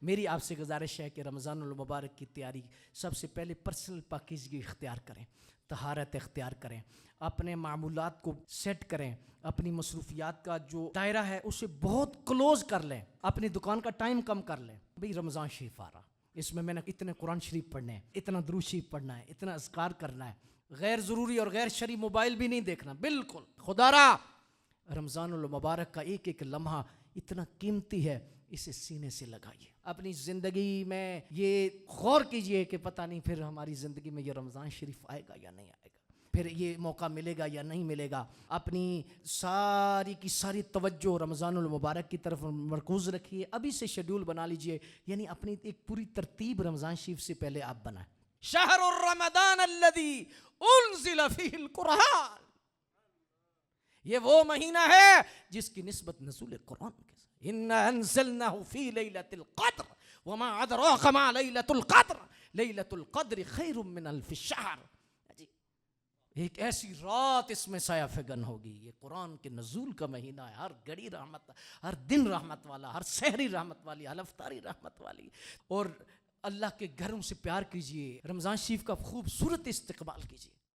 میری آپ سے گزارش ہے کہ رمضان المبارک کی تیاری سب سے پہلے پرسنل پاکیزگی اختیار کریں، طہارت اختیار کریں، اپنے معمولات کو سیٹ کریں، اپنی مصروفیات کا جو دائرہ ہے اسے بہت کلوز کر لیں، اپنی دکان کا ٹائم کم کر لیں۔ بھئی رمضان شریف آ رہا، اس میں نے اتنے قرآن شریف پڑھنے ہیں، اتنا درود شریف پڑھنا ہے، اتنا اذکار کرنا ہے، غیر ضروری اور غیر شرعی موبائل بھی نہیں دیکھنا، بالکل خدا را۔ رمضان المبارک کا ایک ایک لمحہ اتنا قیمتی ہے، اسے سینے سے لگائیے۔ اپنی زندگی میں یہ غور کیجئے کہ پتہ نہیں پھر ہماری زندگی میں یہ رمضان شریف آئے گا یا نہیں آئے گا، پھر یہ موقع ملے گا یا نہیں ملے گا۔ اپنی ساری کی ساری توجہ رمضان المبارک کی طرف مرکوز رکھیے، ابھی سے شیڈول بنا لیجئے، یعنی اپنی ایک پوری ترتیب رمضان شریف سے پہلے آپ بنائیں۔ شہر رمضان الذی انزل فیہ القرآن، یہ وہ مہینہ ہے جس کی نسبت نزول قرآن کے ساتھ۔ اِنَّا أَنزَلْنَاهُ فِي لَيْلَةِ الْقَدْرِ وَمَا أَدْرَاكَ مَا لَيْلَةُ الْقَدْرِ لَيْلَةُ الْقَدْرِ خَيْرٌ مِّنَ أَلْفِ الشَّهْرِ۔ ایک ایسی رات اس میں سایہ فگن ہوگی، یہ قرآن کے نزول کا مہینہ ہے، ہر گھڑی رحمت، ہر دن رحمت والا، ہر سحری رحمت والی، ہر افطاری رحمت والی۔ اور اللہ کے گھروں سے پیار کیجئے، رمضان شریف کا خوبصورت استقبال کیجئے۔